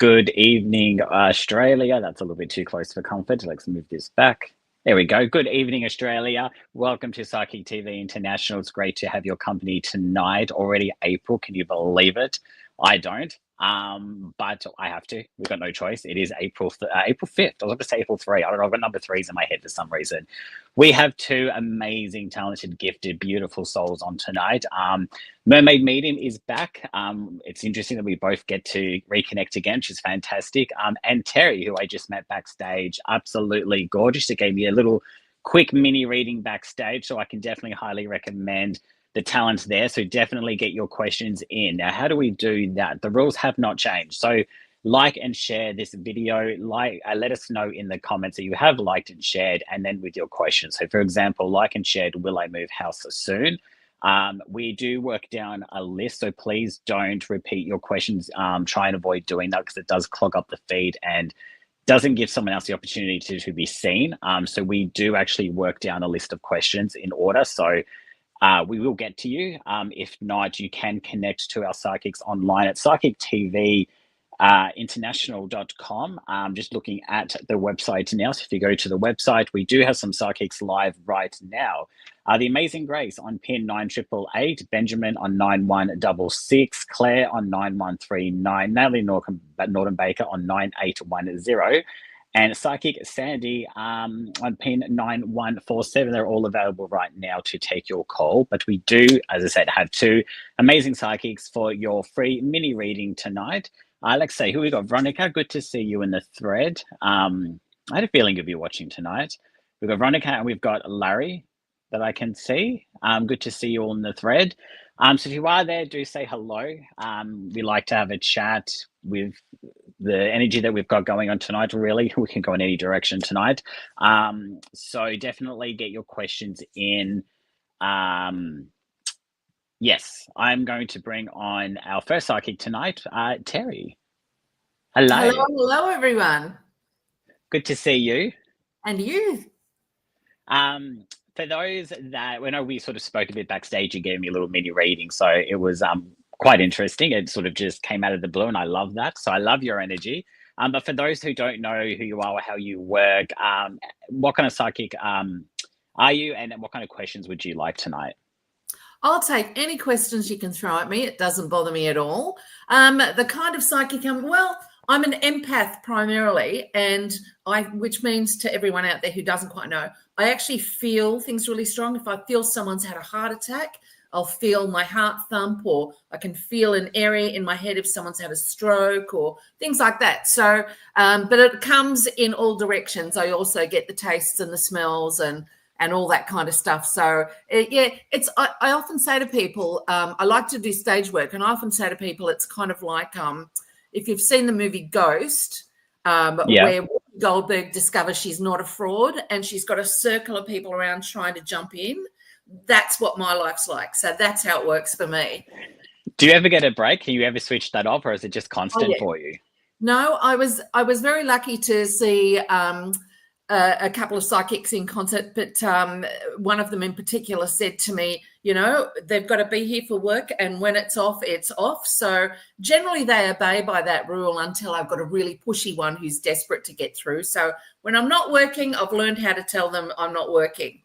Good evening, Australia. That's a little bit too close for comfort. Let's move this back. There we go. Good evening, Australia. Welcome to Psychic TV International. It's great to have your company tonight. Already April. Can you believe it? I don't. But I have to. We've got no choice. It is April 5th. I was going to say April 3. I don't know. I've got number threes in my head for some reason. We have two amazing, talented, gifted, beautiful souls on tonight. Mermaid Medium is back. It's interesting that we both get to reconnect again, which is fantastic. And Terry, who I just met backstage, absolutely gorgeous. She gave me a little quick mini reading backstage, so I can definitely highly recommend the talent there. So definitely get your questions in. Now, how do we do that? The rules have not changed. So like and share this video. Let us know in the comments that you have liked and shared, and then with your questions. So for example, like and shared, will I move house soon? We do work down a list, so please don't repeat your questions. Try and avoid doing that because it does clog up the feed and doesn't give someone else the opportunity to be seen. So we do actually work down a list of questions in order. So we will get to you. If not, you can connect to our psychics online at Psychic TV international.com. Just looking at the website now. So if you go to the website, we do have some psychics live right now. The Amazing Grace on pin 9888, Benjamin on 9166, Claire on 9139, Natalie Norton Baker on 9810, and Psychic Sandy on pin 9147. They're all available right now to take your call. But we do, as I said, have two amazing psychics for your free mini reading tonight. Let's see who we got. Veronica, good to see you in the thread. I had a feeling you'd be watching tonight. We've got Veronica and we've got Larry that I can see. Good to see you all in the thread. So if you are there, do say hello. We like to have a chat with the energy that we've got going on tonight. Really, we can go in any direction tonight. So definitely get your questions in. Yes, I'm going to bring on our first psychic tonight, Terry. Hello. Hello, everyone. Good to see you. And you. For those that, I know we sort of spoke a bit backstage, you gave me a little mini reading, so it was quite interesting. It sort of just came out of the blue, and I love that. So I love your energy. But for those who don't know who you are or how you work, what kind of psychic are you, and what kind of questions would you like tonight? I'll take any questions you can throw at me. It doesn't bother me at all. The kind of psychic I'm an empath primarily, and which means to everyone out there who doesn't quite know, I actually feel things really strong. If I feel someone's had a heart attack, I'll feel my heart thump, or I can feel an area in my head if someone's had a stroke or things like that. So, but it comes in all directions. I also get the tastes and the smells and all that kind of stuff. So yeah, I often say to people, I like to do stage work, and I often say to people, it's kind of like if you've seen the movie Ghost, where Goldberg discovers she's not a fraud and she's got a circle of people around trying to jump in. That's what my life's like. So that's how it works for me. Do you ever get a break? Can you ever switch that off, or is it just constant for you? No, I was very lucky to see a couple of psychics in concert, but one of them in particular said to me, you know, they've got to be here for work, and when it's off, it's off. So generally they obey by that rule until I've got a really pushy one who's desperate to get through. So when I'm not working, I've learned how to tell them I'm not working.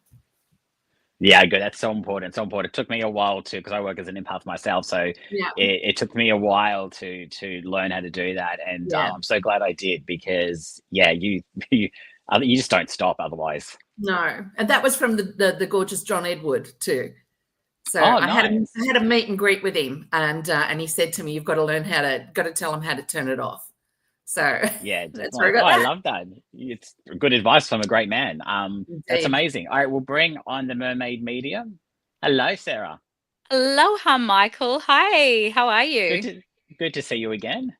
Yeah, good. That's so important. So important. It took me a while because I work as an empath myself. So it took me a while to learn how to do that. And I'm so glad I did, because you just don't stop otherwise. No. And that was from the gorgeous John Edward too. So I had a meet and greet with him, and he said to me, you've got to tell him how to turn it off. So yeah, that's where I love that. It's good advice from a great man. That's amazing. All right, we'll bring on the Mermaid Medium. Hello, Sarah. Aloha, Michael. Hi, how are you? Good to see you again.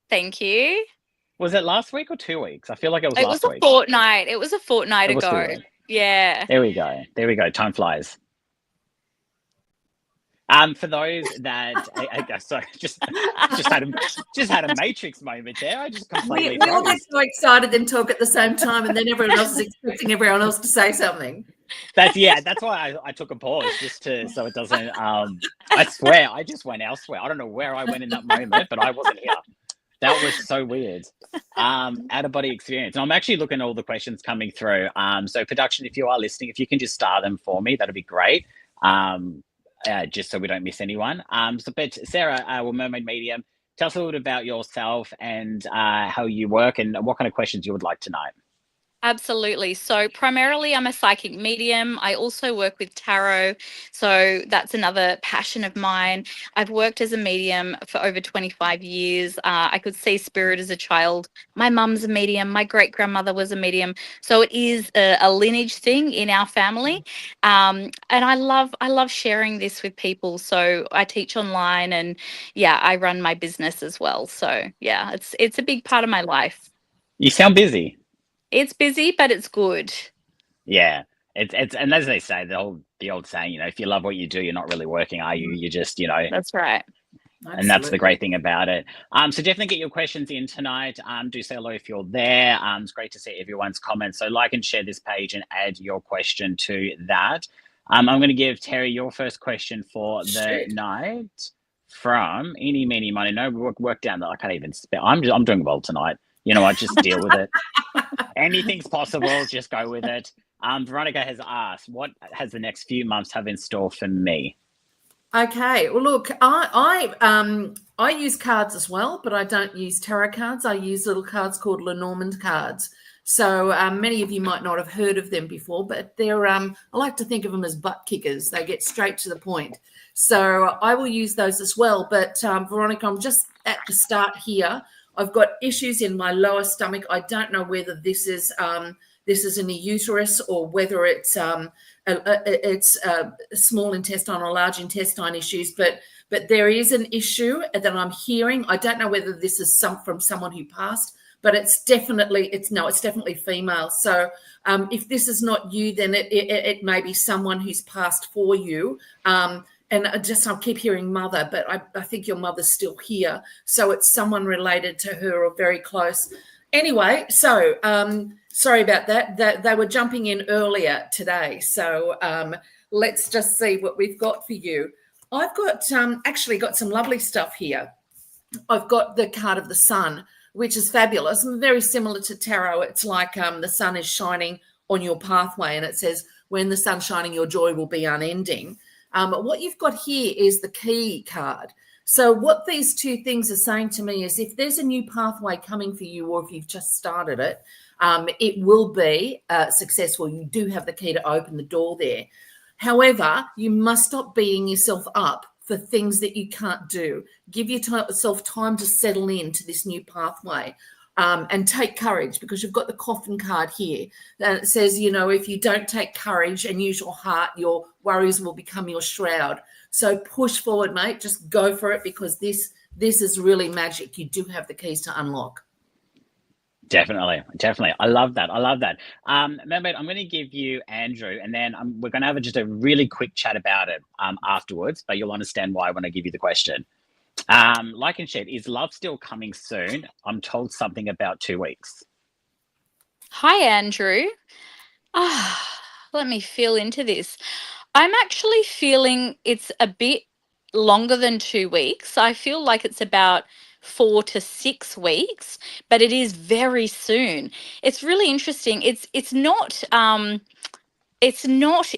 Thank you. Was it last week or 2 weeks? I feel like it was last week. It was a fortnight. It was a fortnight ago. Yeah. There we go. Time flies. For those that, sorry, just had a Matrix moment there. I just completely. We all get so excited and talk at the same time, and then everyone else is expecting everyone else to say something. That's why I took a pause, so it doesn't. I swear, I just went elsewhere. I don't know where I went in that moment, but I wasn't here. That was so weird. Out of body experience. And I'm actually looking at all the questions coming through. So production, if you are listening, if you can just star them for me, that'd be great. Just so we don't miss anyone. But Sarah, Mermaid Medium, tell us a little bit about yourself and how you work and what kind of questions you would like tonight. Absolutely. So primarily I'm a psychic medium. I also work with tarot. So that's another passion of mine. I've worked as a medium for over 25 years. I could see spirit as a child. My mum's a medium. My great grandmother was a medium. So it is a lineage thing in our family. And I love sharing this with people. So I teach online and yeah, I run my business as well. So yeah, it's a big part of my life. You sound busy. It's busy, but it's good. Yeah. It's and as they say, the old saying, if you love what you do, you're not really working, are you? You're just, That's right. And that's the great thing about it. So definitely get your questions in tonight. Do say hello if you're there. It's great to see everyone's comments. So like and share this page and add your question to that. I'm going to give Terri your first question for the night from Eeny, Meeny, Money. No, work down that. I can't even spell. I'm doing well tonight. You know what? Just deal with it. Anything's possible. Just go with it. Veronica has asked, what has the next few months have in store for me? Okay. Well, look, I use cards as well, but I don't use tarot cards. I use little cards called Lenormand cards. So many of you might not have heard of them before, but they're I like to think of them as butt kickers. They get straight to the point. So I will use those as well. But Veronica, I'm just at the start here. I've got issues in my lower stomach. I don't know whether this is in the uterus or whether it's small intestine or large intestine issues. But there is an issue that I'm hearing. I don't know whether this is from someone who passed, but it's definitely female. So if this is not you, then it may be someone who's passed for you. And I keep hearing mother, but I think your mother's still here. So it's someone related to her or very close. Anyway, so sorry about that. They were jumping in earlier today. So let's just see what we've got for you. I've got actually got some lovely stuff here. I've got the card of the sun, which is fabulous and very similar to tarot. It's like the sun is shining on your pathway, and it says, when the sun's shining, your joy will be unending. What you've got here is the key card. So what these two things are saying to me is if there's a new pathway coming for you, or if you've just started it, it will be successful. You do have the key to open the door there. However, you must stop beating yourself up for things that you can't do. Give yourself time to settle into this new pathway. And take courage, because you've got the coffin card here that says, if you don't take courage and use your heart, your worries will become your shroud. So push forward, mate. Just go for it, because this is really magic. You do have the keys to unlock. Definitely. I love that. Mermaid, I'm going to give you Andrew, and then we're going to have just a really quick chat about it afterwards, but you'll understand why when I give you the question. Like and shared, is love still coming soon? I'm told something about 2 weeks. Hi, Andrew. Let me feel into this. I'm actually feeling it's a bit longer than 2 weeks. I feel like it's about 4 to 6 weeks, but it is very soon. It's really interesting. It's not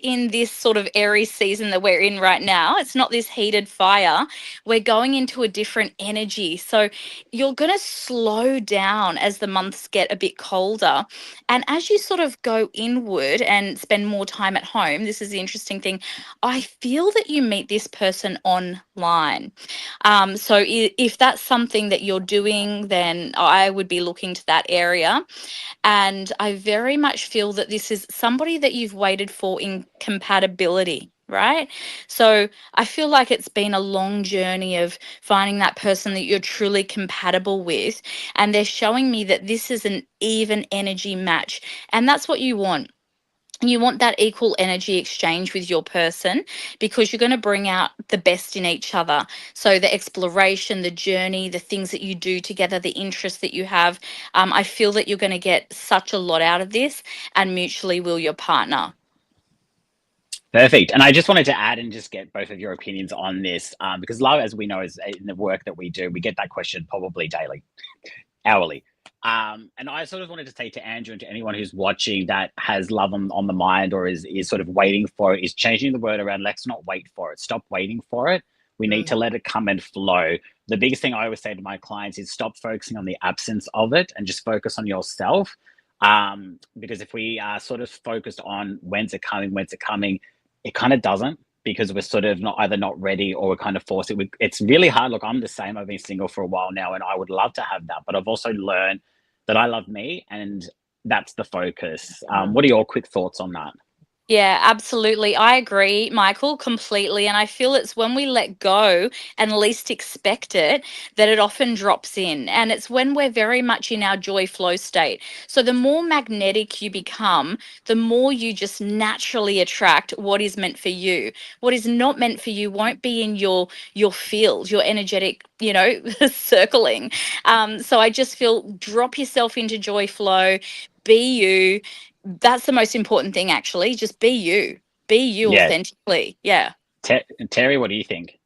in this sort of Aries season that we're in right now. It's not this heated fire. We're going into a different energy. So you're going to slow down as the months get a bit colder. And as you sort of go inward and spend more time at home, this is the interesting thing, I feel that you meet this person online. So if that's something that you're doing, then I would be looking to that area. And I very much feel that this is somebody that you've waited for in compatibility, right? So I feel like it's been a long journey of finding that person that you're truly compatible with. And they're showing me that this is an even energy match. And that's what you want. You want that equal energy exchange with your person, because you're going to bring out the best in each other. So the exploration, the journey, the things that you do together, the interests that you have, I feel that you're going to get such a lot out of this, and mutually will your partner. Perfect. And I just wanted to add and just get both of your opinions on this, because love, as we know, is in the work that we do, we get that question probably daily, hourly. And I sort of wanted to say to Andrew and to anyone who's watching that has love on the mind or is sort of waiting for it, is changing the word around. Let's not wait for it. Stop waiting for it. We need to let it come and flow. The biggest thing I always say to my clients is stop focusing on the absence of it and just focus on yourself. Because if we are sort of focused on when's it coming, it kind of doesn't, because we're sort of not ready, or we're kind of forced. It's really hard. Look, I'm the same. I've been single for a while now, and I would love to have that, but I've also learned that I love me, and that's the focus. What are your quick thoughts on that? Yeah, absolutely. I agree, Michael, completely. And I feel it's when we let go and least expect it that it often drops in. And it's when we're very much in our joy flow state. So the more magnetic you become, the more you just naturally attract what is meant for you. What is not meant for you won't be in your field, your energetic, circling. So I just feel drop yourself into joy flow, be you. That's the most important thing, actually. Just be you Yeah. authentically. Yeah. Terri, what do you think?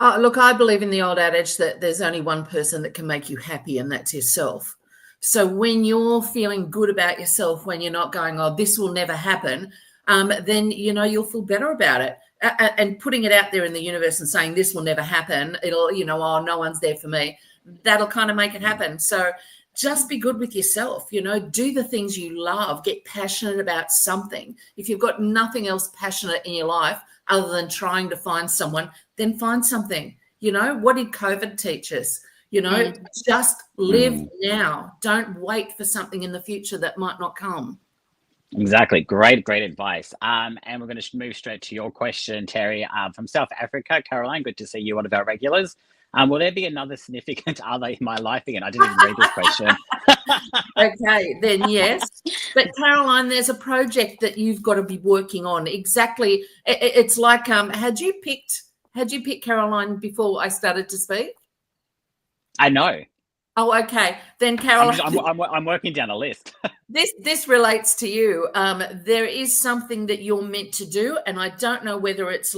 Look, I believe in the old adage that there's only one person that can make you happy, and that's yourself. So when you're feeling good about yourself, when you're not going, oh, this will never happen, then, you'll feel better about it. And putting it out there in the universe and saying this will never happen, it'll, oh, no one's there for me. That'll kind of make it happen. So just be good with yourself, do the things you love, get passionate about something. If you've got nothing else passionate in your life other than trying to find someone, then find something. What did COVID teach us? Just live now. Don't wait for something in the future that might not come. Exactly. Great advice. And we're going to move straight to your question, Terri, from South Africa. Caroline, good to see you, one of our regulars. Will there be another significant other in my life again? I didn't even read this question. Okay, then yes. But Caroline, there's a project that you've got to be working on. Exactly. It's like, had you picked Caroline before I started to speak? I know. Oh, okay. Then Caroline, I'm working down a list. This relates to you. There is something that you're meant to do, and I don't know whether it's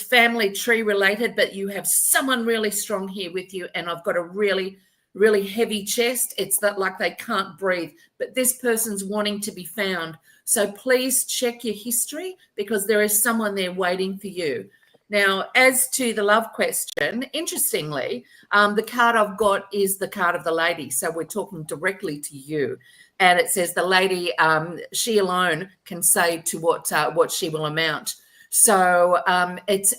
family tree related, but you have someone really strong here with you, and I've got a really, really heavy chest. It's that like they can't breathe, but this person's wanting to be found. So please check your history, because there is someone there waiting for you. Now, as to the love question, interestingly, the card I've got is the card of the lady. So we're talking directly to you. And it says the lady, she alone can say to what she will amount. So it's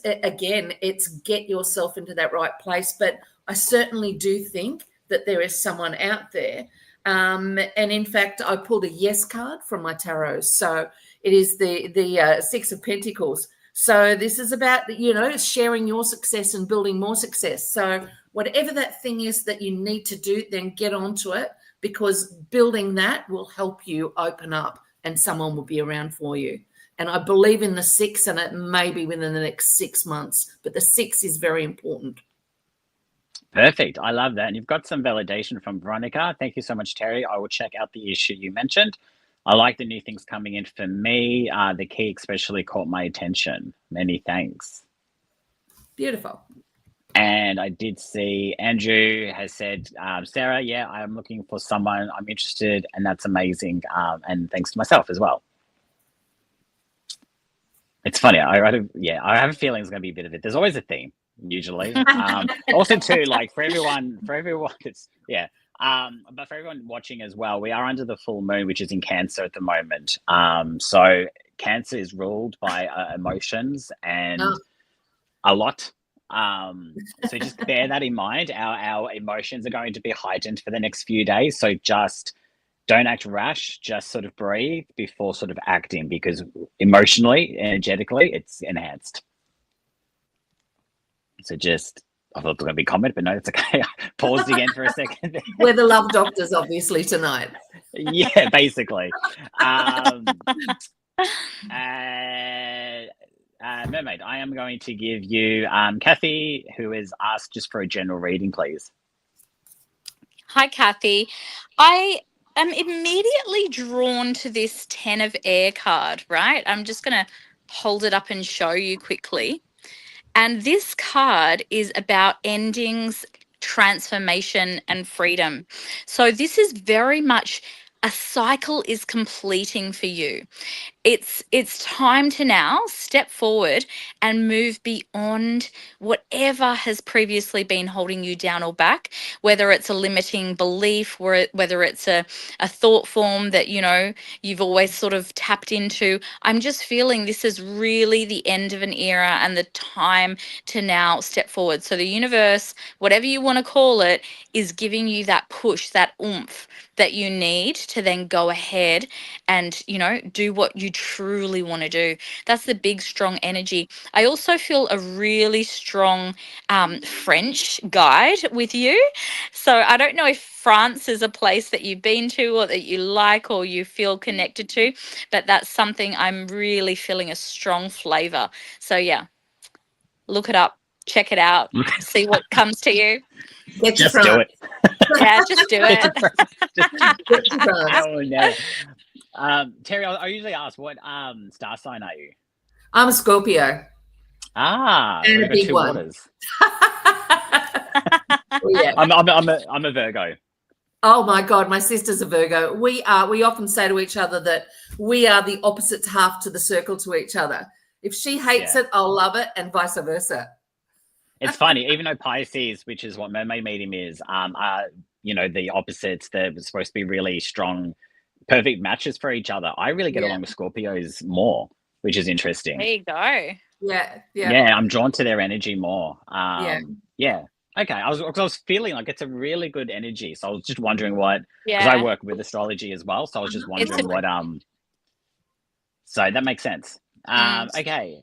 get yourself into that right place. But I certainly do think that there is someone out there. And in fact, I pulled a yes card from my tarot. So it is the Six of Pentacles. So this is about, sharing your success and building more success. So whatever that thing is that you need to do, then get onto it, because building that will help you open up and someone will be around for you. And I believe in the 6, and it may be within the next 6 months, but the 6 is very important. Perfect. I love that. And you've got some validation from Veronica. Thank you so much, Terri. I will check out the issue you mentioned. I like the new things coming in for me. The key especially caught my attention. Many thanks. Beautiful. And I did see Andrew has said, Sarah, yeah, I'm looking for someone. I'm interested, and that's amazing. And thanks to myself as well. It's funny. I have a feeling it's going to be a bit of it. There's always a theme, usually. Also, too, like for everyone, it's but for everyone watching as well, we are under the full moon, which is in Cancer at the moment. So Cancer is ruled by emotions and a lot. So just bear that in mind. Our emotions are going to be heightened for the next few days. So just don't act rash, just sort of breathe before sort of acting, because emotionally, energetically, it's enhanced. So just, I thought it was going to be comment, but no, it's okay. I paused again for a second. We're the love doctors, obviously, tonight. Yeah, basically. Mermaid, I am going to give you Kathy, who is asked just for a general reading, please. Hi, Kathy. I am immediately drawn to this 10 of Air card, right? I'm just going to hold it up and show you quickly. And this card is about endings, transformation, and freedom. So this is very much a cycle is completing for you. It's time to now step forward and move beyond whatever has previously been holding you down or back, whether it's a limiting belief, whether it's a thought form that you've always sort of tapped into. I'm just feeling this is really the end of an era and the time to now step forward. So the universe, whatever you want to call it, is giving you that push, that oomph that you need to then go ahead and do what you truly want to do. That's the big strong energy. I also feel a really strong French guide with you. So I don't know if France is a place that you've been to or that you like or you feel connected to, but that's something I'm really feeling a strong flavor. So yeah, look it up, check it out, see what comes to you. Just do it. Yeah, just do it. Oh, no. Terri, I usually ask, what star sign are you? I'm a Scorpio. And a big one. Waters. Well, yeah. I'm a Virgo. Oh my God, my sister's a Virgo. We often say to each other that we are the opposite half to the circle to each other. If she hates it, I'll love it, and vice versa. It's funny, even though Pisces, which is what Mermaid Medium is, are the opposites. They're supposed to be really strong, perfect matches for each other. I really get along with Scorpios more, which is interesting. There you go. Yeah. I'm drawn to their energy more. Yeah. Okay. I was feeling like it's a really good energy. So I was just wondering what, because I work with astrology as well. So I was just wondering what, so that makes sense. Okay.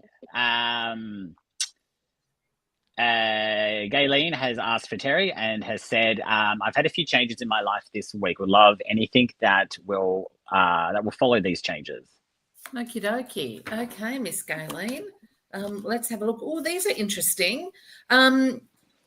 Gayleen has asked for Terri and has said, I've had a few changes in my life this week. Would love anything that will follow these changes. Okie dokie. Okay, Miss Gayleen. Let's have a look. Oh, these are interesting. I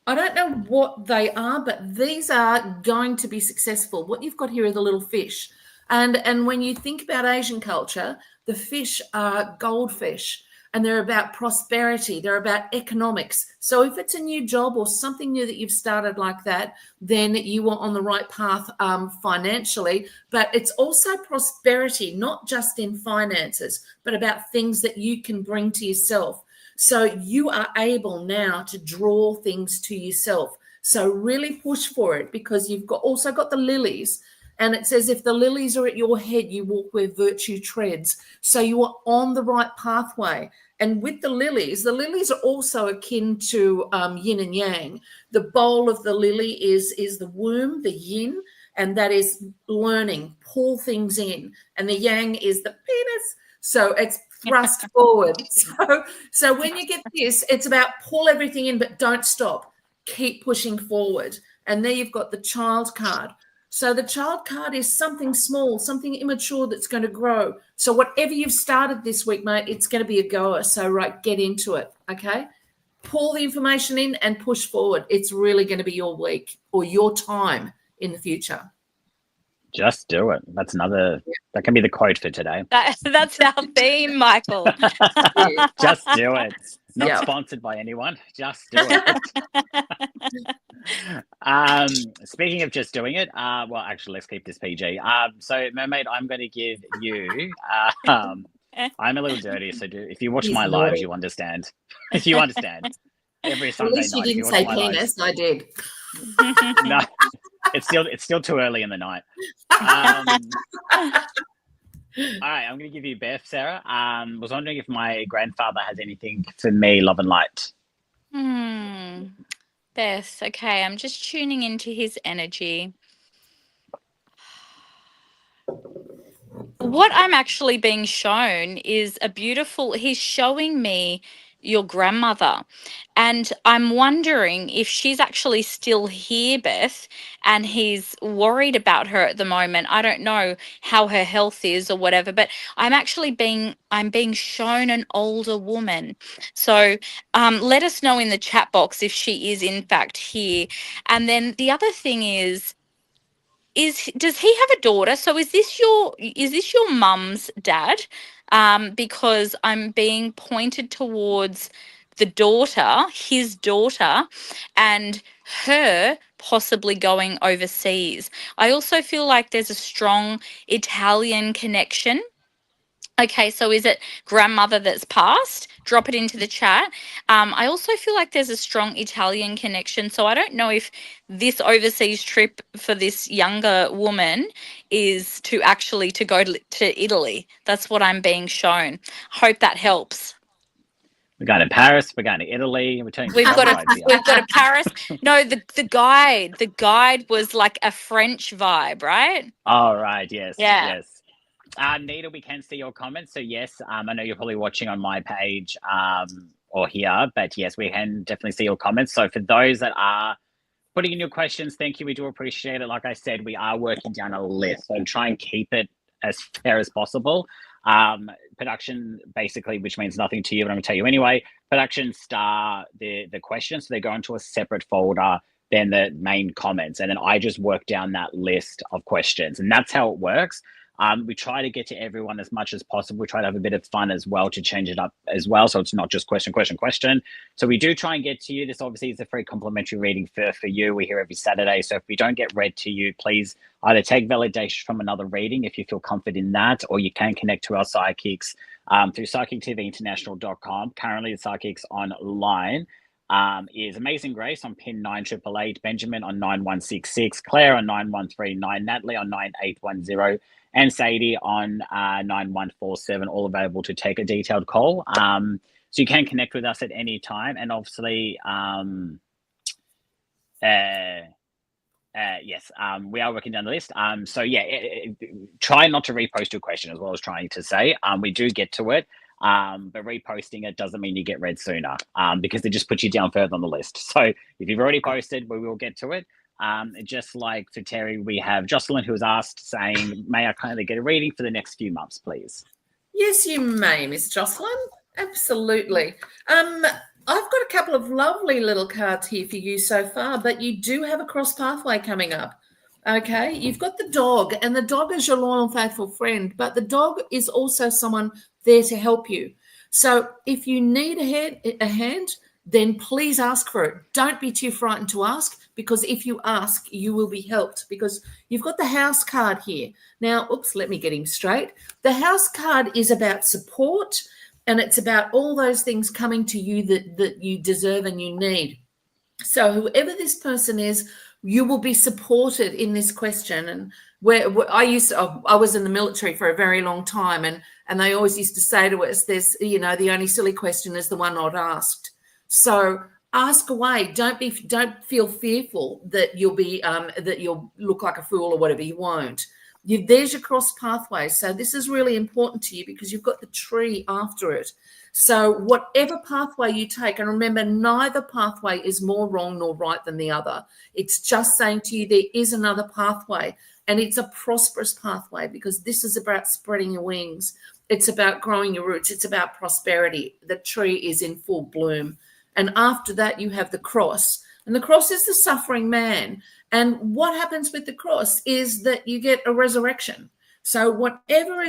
don't know what they are, but these are going to be successful. What you've got here are the little fish. And when you think about Asian culture, the fish are goldfish. And they're about prosperity. They're about economics. So if it's a new job or something new that you've started like that, then you are on the right path financially. But it's also prosperity, not just in finances, but about things that you can bring to yourself. So you are able now to draw things to yourself. So really push for it, because you've also got the lilies. And it says, if the lilies are at your head, you walk where virtue treads. So you are on the right pathway. And with the lilies are also akin to yin and yang. The bowl of the lily is the womb, the yin, and that is learning, pull things in. And the yang is the penis. So it's thrust forward. So when you get this, it's about pull everything in, but don't stop. Keep pushing forward. And there you've got the child card. So the child card is something small, something immature that's going to grow. So whatever you've started this week, mate, it's going to be a goer. So, get into it, okay? Pull the information in and push forward. It's really going to be your week or your time in the future. Just do it. That's that can be the quote for today. That's our theme, Michael. Just do it. Not sponsored by anyone. Just do it. Speaking of just doing it, well, actually, let's keep this PG. So, Mermaid, I'm going to give you. I'm a little dirty, so if you watch my lives, you understand. If you understand, every Sunday night. At least you didn't say penis. I did. No, it's still too early in the night. All right, I'm going to give you Beth, Sarah. Was wondering if my grandfather has anything for me, love and light. Beth, okay, I'm just tuning into his energy. What I'm actually being shown is he's showing me your grandmother. And I'm wondering if she's actually still here, Beth, and he's worried about her at the moment. I don't know how her health is or whatever, but I'm being shown an older woman. So let us know in the chat box if she is in fact here. And then the other thing is, does he have a daughter? So is this your mum's dad? Because I'm being pointed towards the daughter, his daughter, and her possibly going overseas. I also feel like there's a strong Italian connection. Okay, so is it grandmother that's passed? Drop it into the chat. I also feel like there's a strong Italian connection. So I don't know if this overseas trip for this younger woman is to go to Italy. That's what I'm being shown. Hope that helps. We're going to Paris. We're going to Italy. We've got a Paris. No, the guide was like a French vibe, right? Oh, right. Yes. Yeah. Yes. Nita, we can see your comments. So yes, I know you're probably watching on my page or here, but yes, we can definitely see your comments. So for those that are putting in your questions, thank you. We do appreciate it. Like I said, we are working down a list, so try and keep it as fair as possible. Production, basically, which means nothing to you, but I'm going to tell you anyway. Production star the questions, so they go into a separate folder than the main comments, and then I just work down that list of questions, and that's how it works. We try to get to everyone as much as possible. We try to have a bit of fun as well to change it up as well. So it's not just question. So we do try and get to you. This obviously is a free complimentary reading for you. We're here every Saturday. So if we don't get read to you, please either take validation from another reading if you feel comfort in that, or you can connect to our psychics through psychictvinternational.com. Currently the psychics online is Amazing Grace on pin 9888, Benjamin on 9166, Claire on 9139, Natalie on 9810, and Sadie on 9147, all available to take a detailed call. So you can connect with us at any time. And obviously, yes, we are working down the list. So yeah, try not to repost your question as well as trying to say. We do get to it, but reposting it doesn't mean you get read sooner because it just puts you down further on the list. So if you've already posted, we will get to it. Just like for Terry, we have Jocelyn who has asked saying, may I kindly get a reading for the next few months, please? Yes, you may, Miss Jocelyn. Absolutely. I've got a couple of lovely little cards here for you so far, but you do have a cross pathway coming up. Okay, you've got the dog, and the dog is your loyal, faithful friend, but the dog is also someone there to help you. So if you need a hand, then please ask for it. Don't be too frightened to ask, because if you ask, you will be helped, because you've got the house card here. Now, oops, let me get him straight. The house card is about support, and it's about all those things coming to you that you deserve and you need. So whoever this person is, you will be supported in this question. And where I was in the military for a very long time, and they always used to say to us, there's, the only silly question is the one not asked. So ask away. Don't feel fearful that you'll look like a fool or whatever. You won't. There's your cross pathway. So this is really important to you because you've got the tree after it. So whatever pathway you take, and remember, neither pathway is more wrong nor right than the other. It's just saying to you there is another pathway, and it's a prosperous pathway, because this is about spreading your wings. It's about growing your roots. It's about prosperity. The tree is in full bloom. And after that, you have the cross. And the cross is the suffering man. And what happens with the cross is that you get a resurrection. So whatever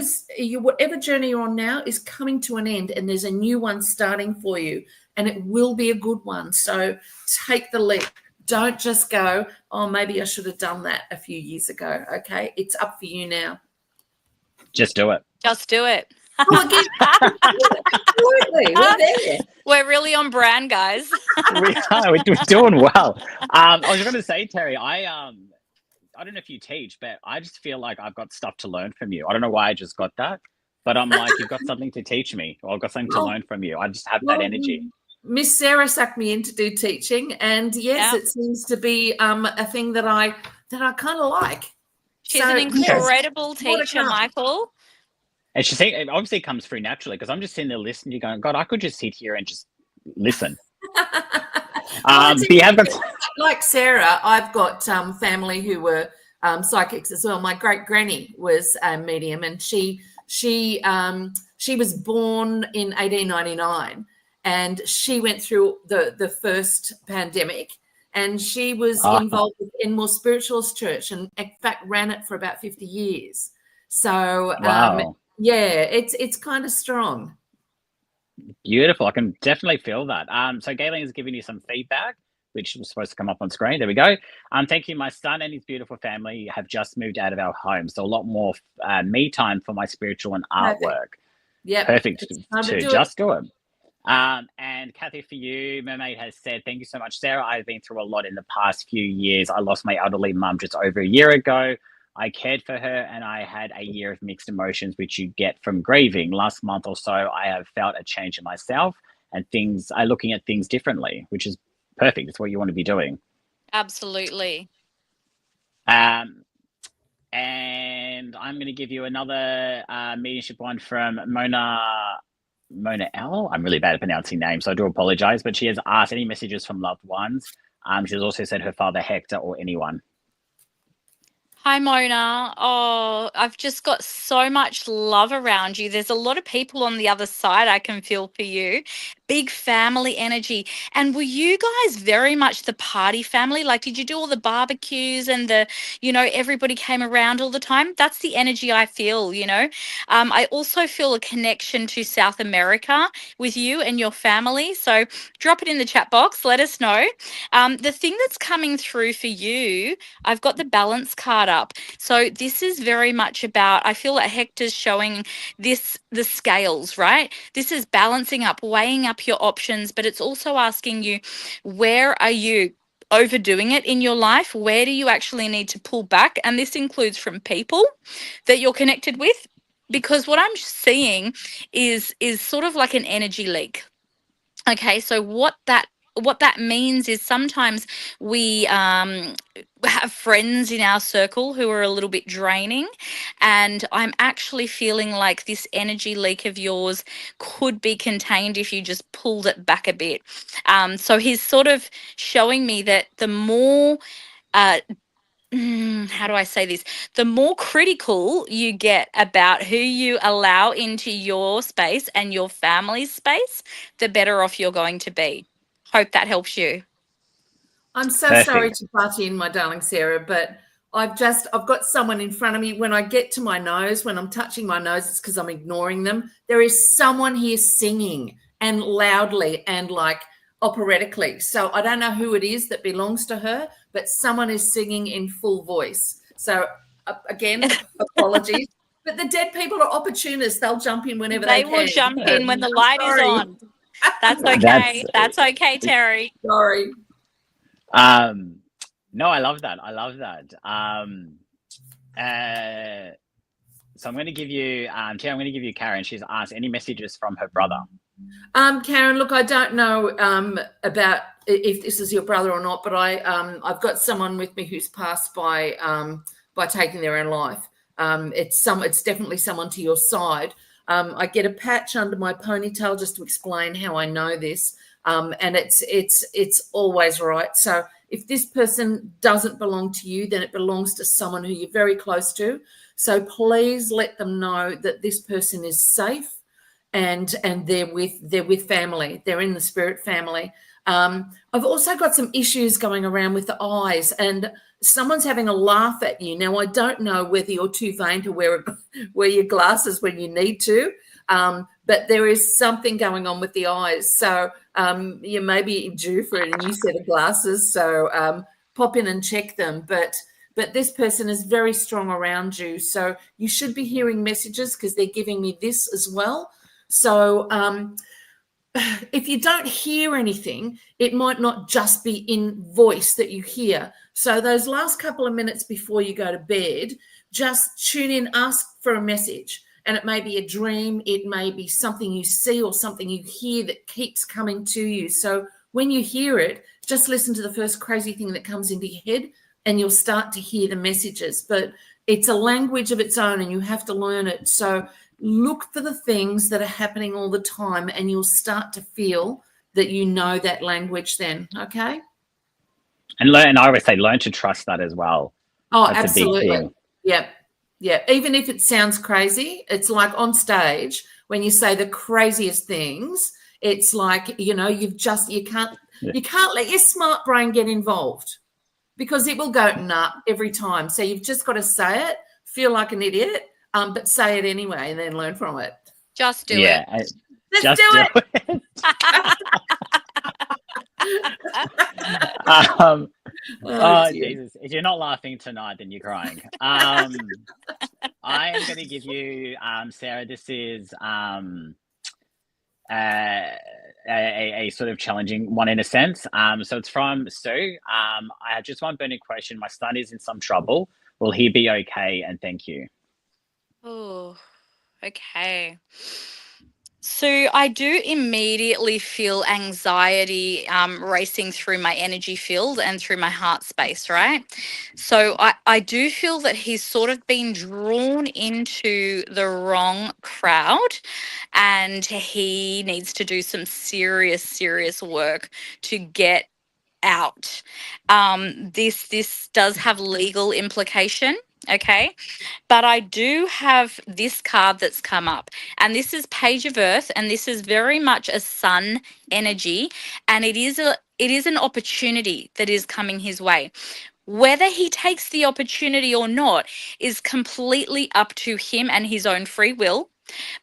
journey you're on now is coming to an end, and there's a new one starting for you, and it will be a good one. So take the leap. Don't just go, oh, maybe I should have done that a few years ago. Okay, it's up for you now. Just do it. Just do it. Oh, absolutely. We're there. We're really on brand, guys. We're doing well. I was going to say, Terry, I don't know if you teach, but I just feel like I've got stuff to learn from you. I don't know why I just got that, but I'm like, you've got something to teach me, or I've got something to learn from you. I just have that energy. Miss Sarah sucked me in to do teaching, and yes, it seems to be a thing that I kind of like. She's an incredible teacher, Michael. And it obviously comes through naturally, because I'm just sitting there listening. You're going, God, I could just sit here and just listen. Like Sarah, I've got family who were psychics as well. My great granny was a medium, and she was born in 1899, and she went through the first pandemic, and she was involved in more spiritualist church, and in fact ran it for about 50 years. So Wow. yeah, it's kind of strong. Beautiful. I can definitely feel that. So Galen is giving you some feedback, which was supposed to come up on screen. There we go. Thank you. My son and his beautiful family have just moved out of our home, so a lot more me time for my spiritual and artwork. Yeah, perfect to just do it. And Kathy, for you, Mermaid has said, thank you so much, Sarah. I've been through a lot in the past few years. I lost my elderly mum just over a year ago. I cared for her and I had a year of mixed emotions, which you get from grieving. Last month or so, I have felt a change in myself and things are looking at things differently, which is perfect. It's what you want to be doing. Absolutely. And I'm going to give you another mediumship one from Mona L. I'm really bad at pronouncing names, so I do apologize. But she has asked any messages from loved ones. She's also said her father Hector or anyone. Hi, Mona. Oh, I've just got so much love around you. There's a lot of people on the other side I can feel for you. Big family energy. And were you guys very much the party family? Like, did you do all the barbecues and everybody came around all the time? That's the energy I feel, I also feel a connection to South America with you and your family. So drop it in the chat box. Let us know. The thing that's coming through for you, I've got the balance card up. So this is very much about, I feel like Hector's showing the scales, right? This is balancing up, weighing up your options, but it's also asking you, where are you overdoing it in your life? Where do you actually need to pull back? And this includes from people that you're connected with, because what I'm seeing is sort of like an energy leak. Okay, so what that means is sometimes we have friends in our circle who are a little bit draining, and I'm actually feeling like this energy leak of yours could be contained if you just pulled it back a bit. So he's sort of showing me that the more how do I say this? The more critical you get about who you allow into your space and your family's space, the better off you're going to be. Hope that helps you. I'm so sorry to butt in, my darling Sarah, but I've got someone in front of me. When I get to my nose, when I'm touching my nose, it's because I'm ignoring them. There is someone here singing, and loudly and like operatically. So I don't know who it is that belongs to her, but someone is singing in full voice. So again, apologies. But the dead people are opportunists. They'll jump in whenever they can. They will jump in when the light is on. That's okay. That's okay, Terri. Sorry. No, I love that. So I'm going to give you, Terri, I'm going to give you Karen. She's asked any messages from her brother. Karen, look, I don't know about if this is your brother or not, but I've got someone with me who's passed by taking their own life. It's definitely someone to your side. I get a patch under my ponytail just to explain how I know this, and it's always right. So if this person doesn't belong to you, then it belongs to someone who you're very close to. So please let them know that this person is safe. And they're with family. They're in the spirit family. I've also got some issues going around with the eyes, and someone's having a laugh at you. Now, I don't know whether you're too vain to wear your glasses when you need to, but there is something going on with the eyes. So you may be due for a new set of glasses. So pop in and check them. But this person is very strong around you. So you should be hearing messages because they're giving me this as well. So if you don't hear anything, it might not just be in voice that you hear. So those last couple of minutes before you go to bed, just tune in, ask for a message. And it may be a dream, it may be something you see or something you hear that keeps coming to you. So when you hear it, just listen to the first crazy thing that comes into your head and you'll start to hear the messages. But it's a language of its own and you have to learn it. So look for the things that are happening all the time and you'll start to feel that you know that language then, okay? And I always say learn to trust that as well. Oh, that's absolutely. Yep. Yeah. Even if it sounds crazy, it's like on stage when you say the craziest things, it's like, you can't, Yeah. You can't let your smart brain get involved because it will go nut every time. So you've just got to say it, feel like an idiot, but say it anyway and then learn from it. Just do it. Let's Just do do it. Oh, Jesus. If you're not laughing tonight, then you're crying. I am going to give you, Sarah, this is a sort of challenging one in a sense. So it's from Sue. I have just one burning question. My son is in some trouble. Will he be okay? And thank you. Oh, okay. So I do immediately feel anxiety racing through my energy field and through my heart space, right? So I do feel that he's sort of been drawn into the wrong crowd and he needs to do some serious work to get out. This does have legal implication, okay? But I do have this card that's come up, and this is Page of Earth, and this is very much a sun energy, and it is an opportunity that is coming his way. Whether he takes the opportunity or not is completely up to him and his own free will,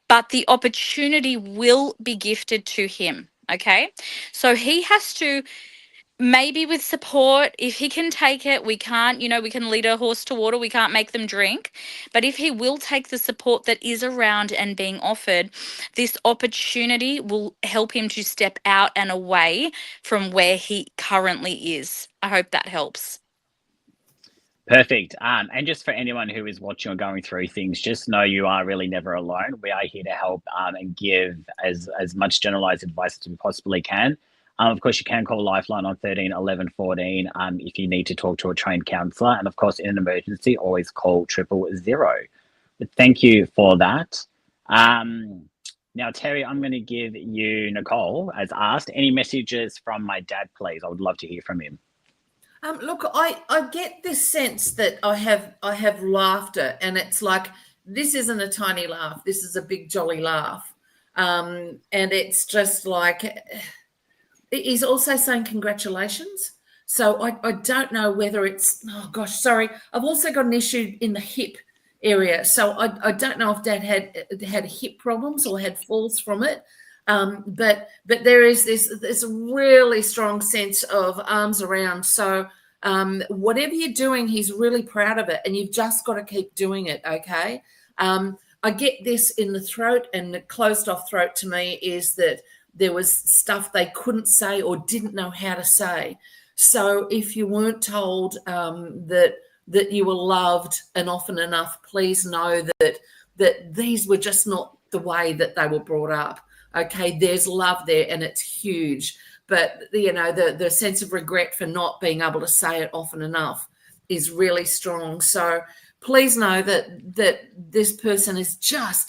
but the opportunity will be gifted to him, okay? So he has to, maybe with support, if he can take it. We can't, we can lead a horse to water, we can't make them drink, but if he will take the support that is around and being offered, this opportunity will help him to step out and away from where he currently is. I hope that helps. Perfect. And just for anyone who is watching or going through things, just know you are really never alone. We are here to help and give as much generalized advice as we possibly can. Of course, you can call Lifeline on 13 11 14 if you need to talk to a trained counsellor. And of course, in an emergency, always call 000. But thank you for that. Now, Terri, I'm going to give you, Nicole, as asked, any messages from my dad, please? I would love to hear from him. Look, I get this sense that I have laughter, and it's like, this isn't a tiny laugh. This is a big jolly laugh. And it's just like, he's also saying congratulations. So I don't know whether it's, oh gosh, sorry. I've also got an issue in the hip area. So I don't know if Dad had hip problems or had falls from it. But there is this really strong sense of arms around. So whatever you're doing, he's really proud of it, and you've just got to keep doing it. Okay. I get this in the throat, and the closed off throat to me is that there was stuff they couldn't say or didn't know how to say. So if you weren't told that you were loved and often enough, please know that these were just not the way that they were brought up. Okay, there's love there, and it's huge. But the sense of regret for not being able to say it often enough is really strong. So please know that this person is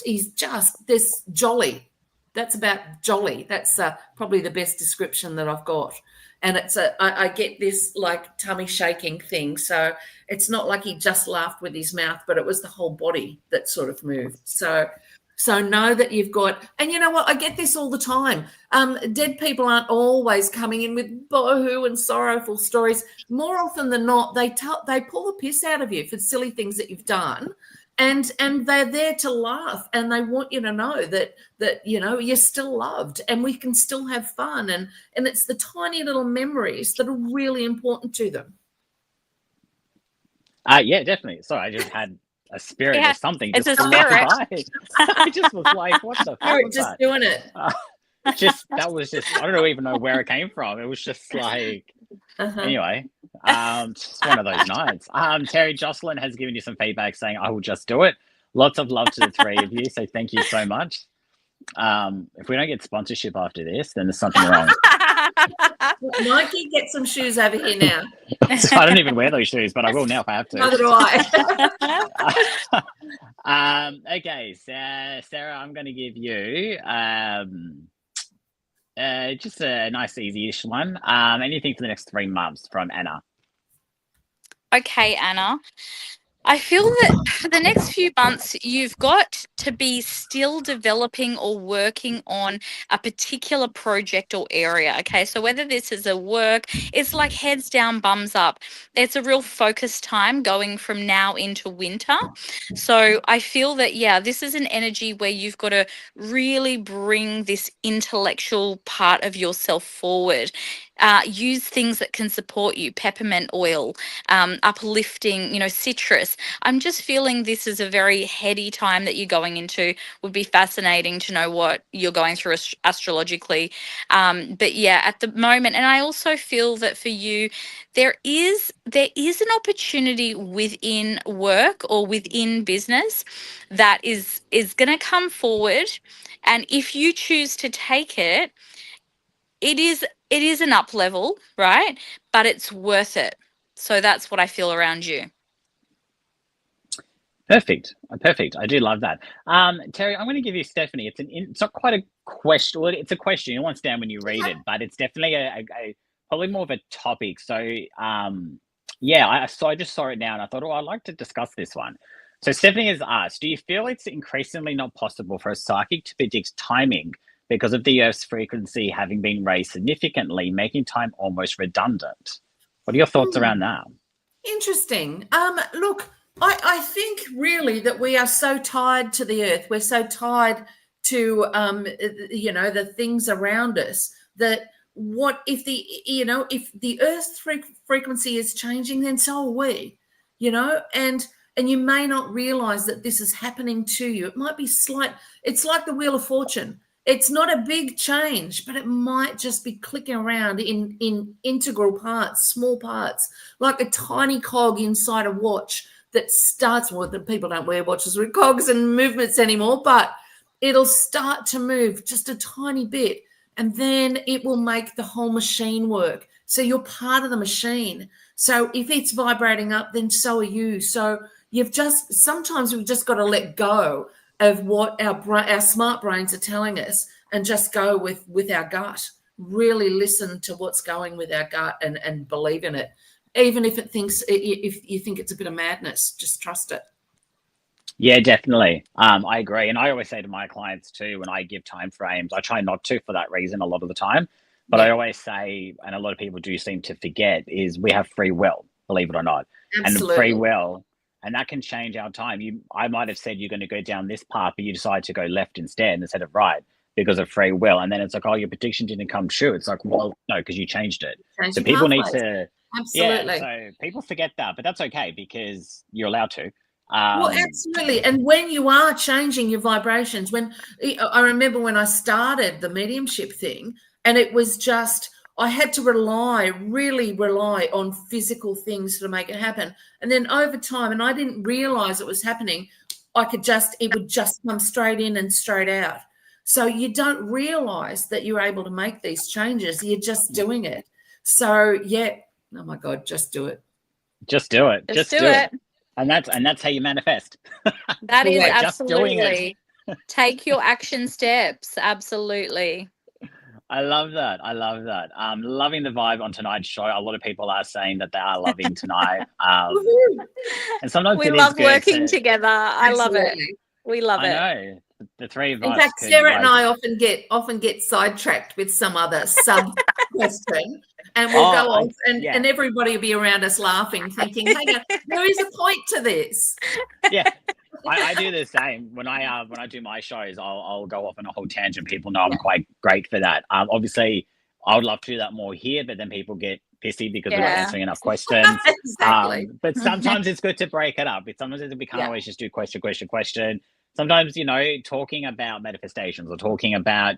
he's just this jolly. That's about jolly. That's probably the best description that I've got. And it's I get this like tummy shaking thing. So it's not like he just laughed with his mouth, but it was the whole body that sort of moved. So know that you've got, and you know what? I get this all the time. Dead people aren't always coming in with boohoo and sorrowful stories. More often than not, they pull the piss out of you for silly things that you've done. And they're there to laugh, and they want you to know that you're still loved, and we can still have fun, and it's the tiny little memories that are really important to them. Yeah, definitely. Sorry, I just had a spirit or something. It's just a spirit. I just was like, what the fuck was just that? Doing it. That was just, I don't even know where it came from. It was just like, anyway, just one of those nights. Terri, Jocelyn has given you some feedback saying, I will just do it. Lots of love to the three of you. So thank you so much. If we don't get sponsorship after this, then there's something wrong. Mikey, get some shoes over here now. So I don't even wear those shoes, but I will now if I have to. Neither do I. Okay, Sarah, I'm going to give you just a nice, easy-ish one. Anything for the next 3 months from Anna. Okay, Anna. I feel that for the next few months, you've got to be still developing or working on a particular project or area. Okay. So whether this is a work, it's like heads down, bums up. It's a real focus time going from now into winter. So I feel that, yeah, this is an energy where you've got to really bring this intellectual part of yourself forward. Use things that can support you, peppermint oil, uplifting, citrus. I'm just feeling this is a very heady time that you're going into. Would be fascinating to know what you're going through astrologically. But yeah, at the moment, and I also feel that for you, there is an opportunity within work or within business that is going to come forward, and if you choose to take it, it is an up level, right? But it's worth it. So that's what I feel around you. Perfect. Perfect. I do love that. Terri, I'm going to give you Stephanie. It's not quite a question. Well, it's a question. You'll understand when you read it, but it's definitely a probably more of a topic. So, yeah, I just saw it now and I thought, oh, I'd like to discuss this one. So Stephanie has asked, do you feel it's increasingly not possible for a psychic to predict timing because of the Earth's frequency having been raised significantly, making time almost redundant? What are your thoughts around that? Interesting. Look, I think really that we are so tied to the earth. We're so tied to, the things around us that what if if the Earth's frequency is changing, then so are we, and you may not realize that this is happening to you. It might be slight. It's like the Wheel of Fortune. It's not a big change, but it might just be clicking around in integral parts, small parts, like a tiny cog inside a watch that starts, well, the people don't wear watches with cogs and movements anymore, but it'll start to move just a tiny bit, and then it will make the whole machine work. So you're part of the machine. So if it's vibrating up, then so are you. So sometimes we've just got to let go of what our smart brains are telling us and just go with our gut. Really listen to what's going with our gut and believe in it. Even if if you think it's a bit of madness, just trust it. Yeah, definitely. I agree. And I always say to my clients too, when I give time frames, I try not to for that reason a lot of the time. But I always say, and a lot of people do seem to forget, is we have free will, believe it or not. Absolutely. And free will, and that can change our time. I might have said you're going to go down this path, but you decide to go left instead of right because of free will. And then it's like, oh, your prediction didn't come true. It's like, well, no, because you changed it. So people need to, absolutely. Yeah, so people forget that, but that's okay because you're allowed to. Well, absolutely. And when you are changing your vibrations, I remember when I started the mediumship thing, and it was just, I had to really rely on physical things to make it happen. And then over time, and I didn't realize it was happening, it would just come straight in and straight out. So you don't realize that you're able to make these changes. You're just doing it. So yeah, oh my God, just do it. Just do it. Just do it. And that's how you manifest. That is absolutely. Take your action steps. Absolutely. I love that. Loving the vibe on tonight's show. A lot of people are saying that they are loving tonight. And sometimes we love working together. I love it. We love it. I know. The three of us. In fact, Sarah and I often get sidetracked with some other sub question, and we'll go off, and everybody will be around us laughing, thinking, "Hang on, there is a point to this." Yeah, I do the same when I do my shows. I'll go off on a whole tangent. People know I'm quite great for that. Obviously, I would love to do that more here, but then people get pissy because we're not answering enough questions. Exactly. But sometimes it's good to break it up. Sometimes we can't always just do question. Sometimes, talking about manifestations or talking about,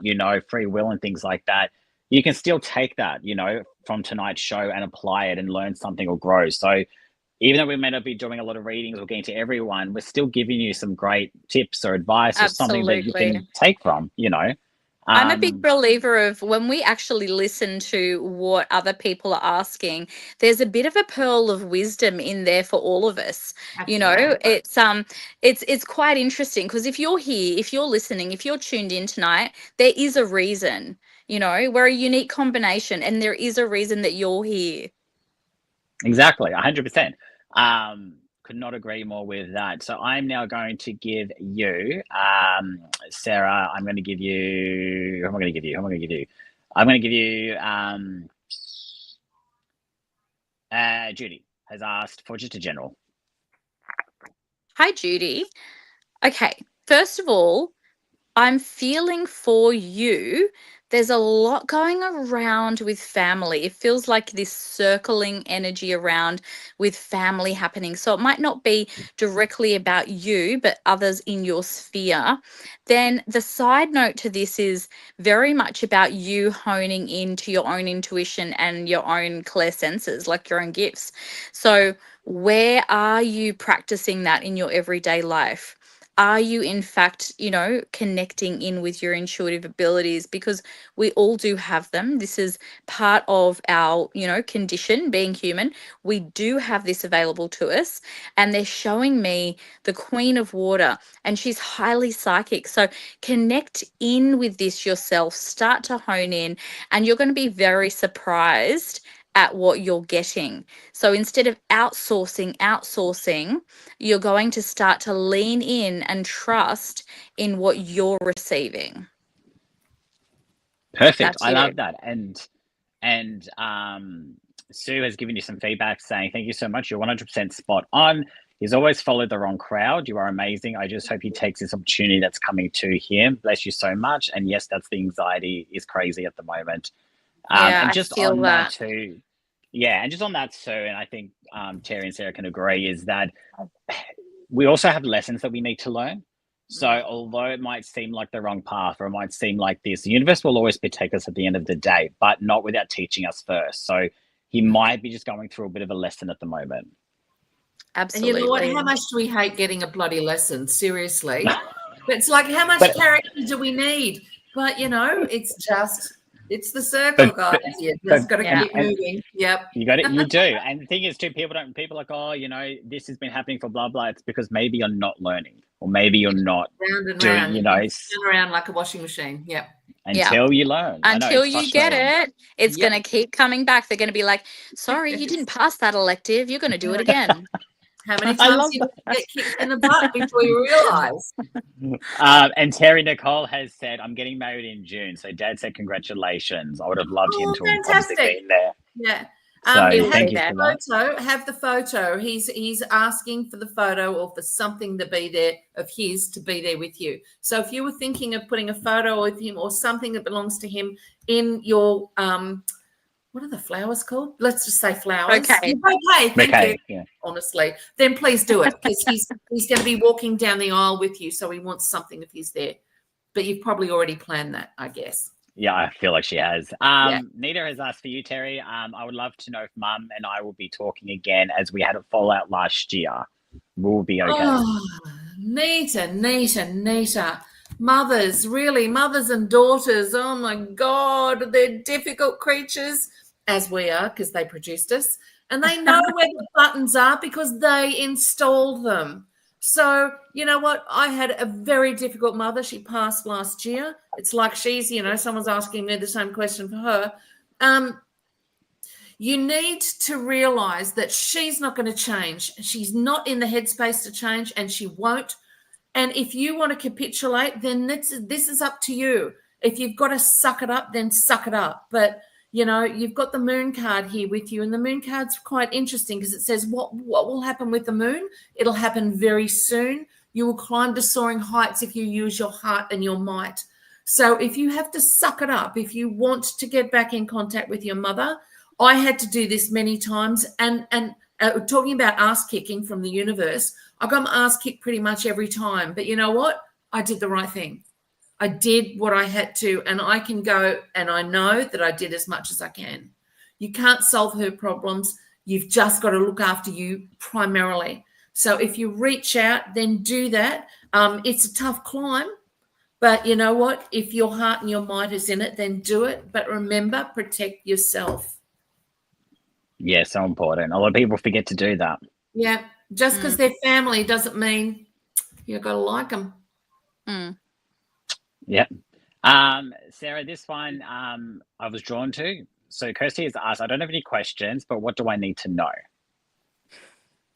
free will and things like that, you can still take that, from tonight's show and apply it and learn something or grow. So even though we may not be doing a lot of readings or getting to everyone, we're still giving you some great tips or advice or something that you can take from, I'm a big believer of when we actually listen to what other people are asking, there's a bit of a pearl of wisdom in there for all of us. Absolutely. It's quite interesting because if you're here, if you're listening, if you're tuned in tonight, there is a reason. We're a unique combination, and there is a reason that you're here. Exactly, 100%. Because could not agree more with that. So I'm now going to give you, Sarah, I'm going to give you, who am I going to give you? Who am I going to give you? I'm going to give you, Judy has asked for just a general. Hi, Judy. Okay, first of all, I'm feeling for you. There's a lot going around with family. It feels like this circling energy around with family happening. So it might not be directly about you, but others in your sphere. Then the side note to this is very much about you honing into your own intuition and your own clear senses, like your own gifts. So where are you practicing that in your everyday life? Are you in fact, connecting in with your intuitive abilities? Because we all do have them. This is part of our, condition, being human. We do have this available to us. And they're showing me the Queen of Water, and she's highly psychic. So connect in with this yourself, start to hone in, and you're going to be very surprised at what you're getting. So instead of outsourcing, you're going to start to lean in and trust in what you're receiving. Perfect. That's I you. love that. And Sue has given you some feedback saying, thank you so much. You're 100% spot on. He's always followed the wrong crowd. You are amazing. I just hope he takes this opportunity that's coming to him. Bless you so much. And yes, that's the anxiety is crazy at the moment. Yeah, and I just feel on that. too, yeah, and just on that, Sue, and I think Terry and Sarah can agree, is that we also have lessons that we need to learn. So although it might seem like the wrong path, or it might seem like this, the universe will always protect us at the end of the day, but not without teaching us first. So he might be just going through a bit of a lesson at the moment. Absolutely. And you know what? How much do we hate getting a bloody lesson? Seriously. It's like, how much character do we need? But, it's the circle, guys. You just got to keep moving. Yep. You do. And the thing is too, people are like, oh, this has been happening for blah, blah. It's because maybe you're not learning, or maybe you're not round and doing, round. Turn around like a washing machine. Yep. Until you learn. Until you get it, it's going to keep coming back. They're going to be like, sorry, you didn't pass that elective. You're going to do it again. How many times you get kicked in the butt before you realise? And Terry Nicole has said, I'm getting married in June. So Dad said, congratulations. I would have loved him to have obviously been there. Yeah. So thank you for that. Have the photo. He's asking for the photo, or for something to be there of his to be there with you. So if you were thinking of putting a photo of him or something that belongs to him in your what are the flowers called? Let's just say flowers. Okay. Thank you. Yeah. Honestly, then please do it, because he's going to be walking down the aisle with you, so he wants something of his there. But you've probably already planned that, I guess. Yeah, I feel like she has. Nita has asked for you, Terry. I would love to know if Mum and I will be talking again, as we had a fallout last year. We'll be okay. Oh, Nita. Mothers and daughters. Oh my God, they're difficult creatures, as we are, because they produced us, and they know where the buttons are because they installed them. So, you know what? I had a very difficult mother. She passed last year. It's like she's, someone's asking me the same question for her. You need to realize that she's not going to change. She's not in the headspace to change, and she won't. And if you want to capitulate, then this is up to you. If you've got to suck it up, then suck it up. But, you've got the moon card here with you, and the moon card's quite interesting because it says what will happen with the moon. It'll happen very soon. You will climb to soaring heights if you use your heart and your might. So if you have to suck it up, if you want to get back in contact with your mother, I had to do this many times. And talking about ass kicking from the universe, I got my ass kicked pretty much every time. But you know what? I did the right thing. I did what I had to, and I can go, and I know that I did as much as I can. You can't solve her problems. You've just got to look after you primarily. So if you reach out, then do that. It's a tough climb, but you know what? If your heart and your might is in it, then do it. But remember, protect yourself. Yeah, so important. A lot of people forget to do that. Yeah, just because they're family doesn't mean you've got to like them. Yep. Sarah, this one I was drawn to. So Kirsty has asked, I don't have any questions, but what do I need to know?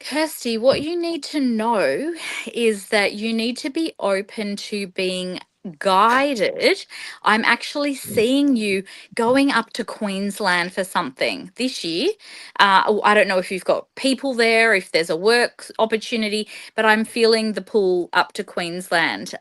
Kirsty, what you need to know is that you need to be open to being guided. I'm actually seeing you going up to Queensland for something this year. I don't know if you've got people there, if there's a work opportunity, but I'm feeling the pull up to Queensland.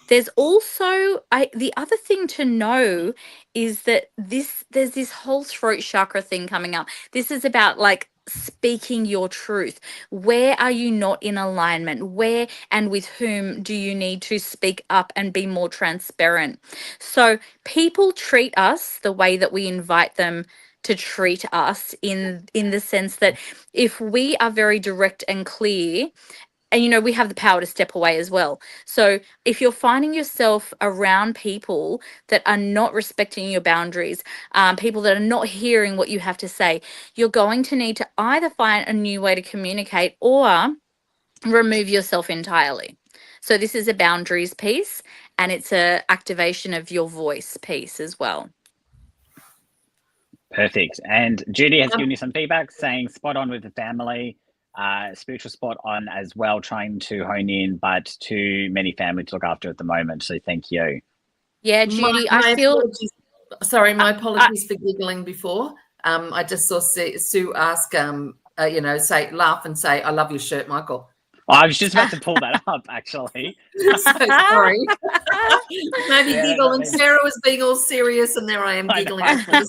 There's also the other thing to know is that there's this whole throat chakra thing coming up. This is about like speaking your truth. Where are you not in alignment? Where and with whom do you need to speak up and be more transparent? So people treat us the way that we invite them to treat us, in the sense that if we are very direct and clear, and we have the power to step away as well. So if you're finding yourself around people that are not respecting your boundaries, people that are not hearing what you have to say, you're going to need to either find a new way to communicate or remove yourself entirely. So this is a boundaries piece, and it's a activation of your voice piece as well. Perfect. And Judy has given you some feedback saying spot on with the family. Spiritual spot on as well, trying to hone in, but too many family to look after at the moment. So thank you. Yeah, Judy, My I feel. apologies. Sorry, my apologies for giggling before. I just saw Sue ask, laugh and say, "I love your shirt, Michael." I was just about to pull that up, actually. So sorry. Maybe Yeah, giggle, and Sarah was being all serious, and there I am giggling. So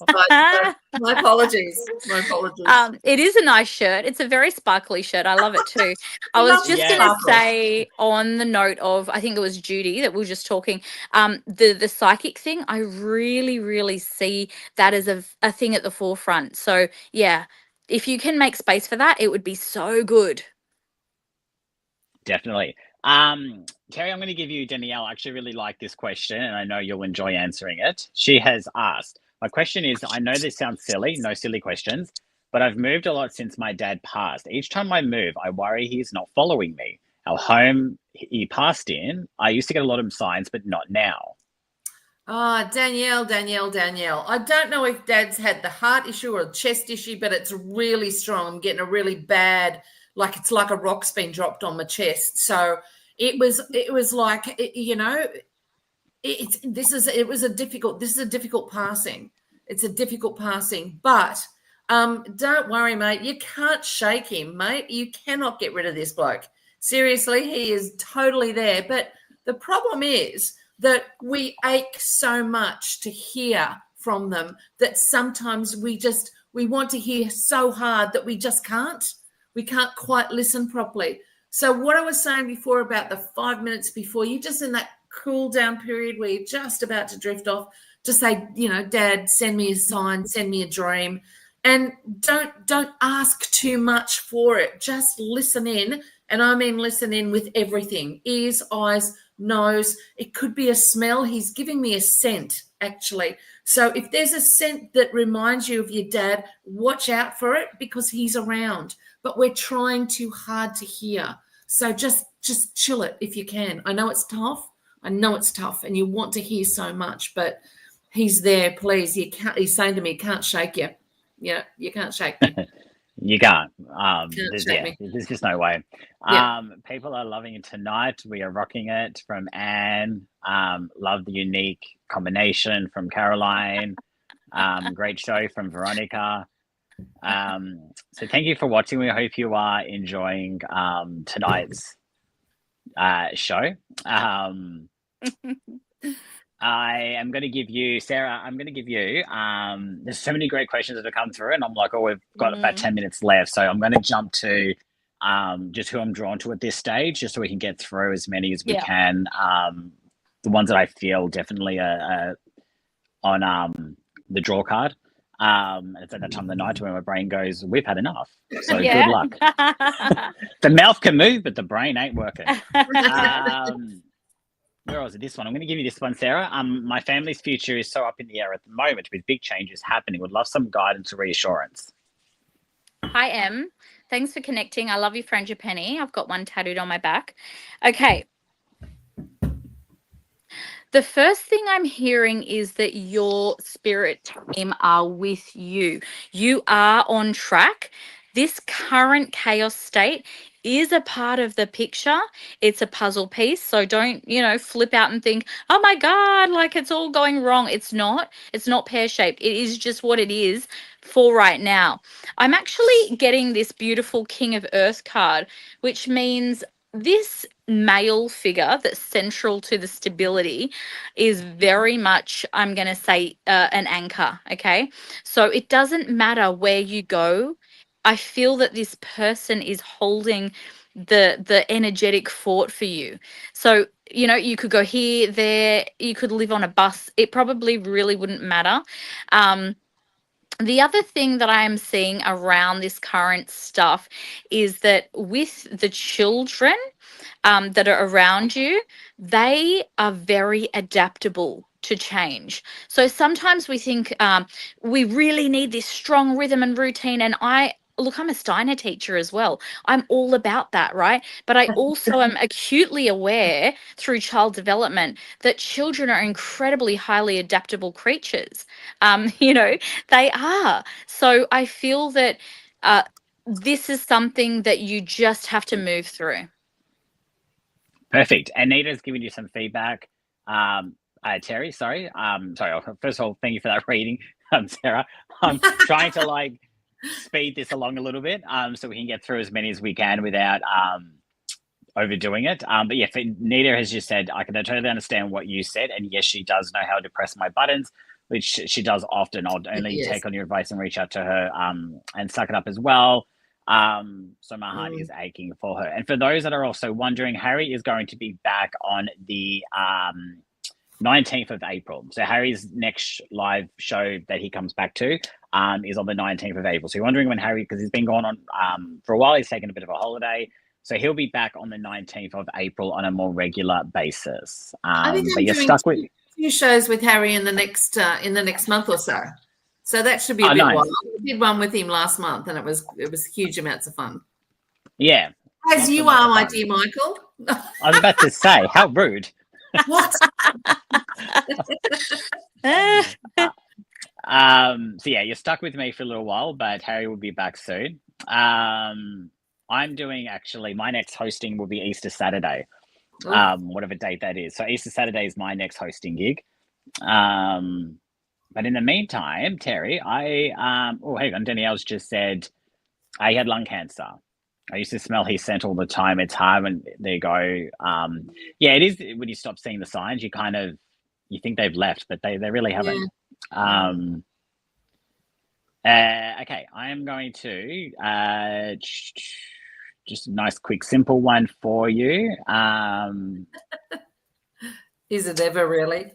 my apologies. My apologies. It is a nice shirt. It's a very sparkly shirt. I love it too. I was just going to say, on the note of, I think it was Judy that we were just talking, the psychic thing, I really, really see that as a thing at the forefront. So yeah, if you can make space for that, it would be so good. Definitely. Terri, I'm going to give you Danielle. I actually really like this question, and I know you'll enjoy answering it. She has asked, my question is, I know this sounds silly, no silly questions, but I've moved a lot since my dad passed. Each time I move, I worry he's not following me. Our home he passed in, I used to get a lot of signs, but not now. Danielle. I don't know if Dad's had the heart issue or a chest issue, but it's really strong. I'm getting a really bad, like it's like a rock's been dropped on my chest. So it was like, this is a difficult passing. It's a difficult passing, but don't worry, mate. You can't shake him, mate. You cannot get rid of this bloke. Seriously, he is totally there. But the problem is that we ache so much to hear from them that sometimes we want to hear so hard that we just can't. We can't quite listen properly. So what I was saying before about the 5 minutes before, you're just in that cool down period where you're just about to drift off, just say, Dad, send me a sign, send me a dream. And don't ask too much for it. Just listen in. And I mean listen in with everything. Ears, eyes, nose. It could be a smell. He's giving me a scent, actually. So if there's a scent that reminds you of your dad, watch out for it because he's around. But we're trying too hard to hear. So just chill it if you can. I know it's tough. And you want to hear so much, but he's there, please. He's saying to me, can't shake you. Yeah, you can't shake me. You can't. There's just no way. People are loving it tonight. We are rocking it from Anne. Love the unique combination from Caroline. Great show from Veronica. So thank you for watching. We hope you are enjoying tonight's show. I am going to give you, Sarah, there's so many great questions that have come through, and I'm like, we've got about 10 minutes left. So I'm going to jump to just who I'm drawn to at this stage, just so we can get through as many as we can. The ones that I feel definitely are on the draw card. It's at that time of the night when my brain goes, we've had enough. So good luck. The mouth can move, but the brain ain't working. Where was it? This one. I'm going to give you this one, Sarah. My family's future is so up in the air at the moment with big changes happening. Would love some guidance or reassurance. Hi, Em. Thanks for connecting. I love your frangipani. I've got one tattooed on my back. Okay. The first thing I'm hearing is that your spirit team are with you. You are on track. this current chaos state is a part of the picture. It's a puzzle piece. So don't, flip out and think, oh my God, like it's all going wrong. It's not. It's not pear-shaped. It is just what it is for right now. I'm actually getting this beautiful King of Earth card, which means this male figure that's central to the stability is very much, I'm going to say, an anchor. Okay. So it doesn't matter where you go. I feel that this person is holding the energetic fort for you. So, you could go here, there, you could live on a bus. It probably really wouldn't matter. The other thing that I am seeing around this current stuff is that with the children that are around you, they are very adaptable to change. So sometimes we think we really need this strong rhythm and routine. And I'm a Steiner teacher as well. I'm all about that, right? But I also am acutely aware through child development that children are incredibly highly adaptable creatures. They are. So I feel that this is something that you just have to move through. Perfect. Anita's giving you some feedback. Terry, sorry. Sorry. First of all, thank you for that reading, Sarah. I'm trying to speed this along a little bit, so we can get through as many as we can without overdoing it. But yeah, Nita has just said, I can totally understand what you said, and yes, she does know how to press my buttons, which she does often. I'll only take on your advice and reach out to her and suck it up as well. So my heart is aching for her. And for those that are also wondering, Harry is going to be back on the 19th of April. So Harry's next live show that he comes back to is on the 19th of April. So you're wondering when Harry, because he's been gone on for a while, he's taken a bit of a holiday. So he'll be back on the 19th of April on a more regular basis. I think but you're stuck with a few shows with Harry in the next month or so. So that should be a bit wild. We did one with him last month, and it was huge amounts of fun. Yeah. As you are, my dear Michael. I was about to say, how rude. What? So yeah, you're stuck with me for a little while, but Harry will be back soon. I'm doing my next hosting will be Easter Saturday. Whatever date that is. So Easter Saturday is my next hosting gig. But in the meantime, Terry, hang on, Danielle's just said he had lung cancer. I used to smell his scent all the time. It's hard when they go. Yeah, it is when you stop seeing the signs, you think they've left, but they really haven't. Yeah. Okay, I am going to just a nice, quick, simple one for you. Is it ever really?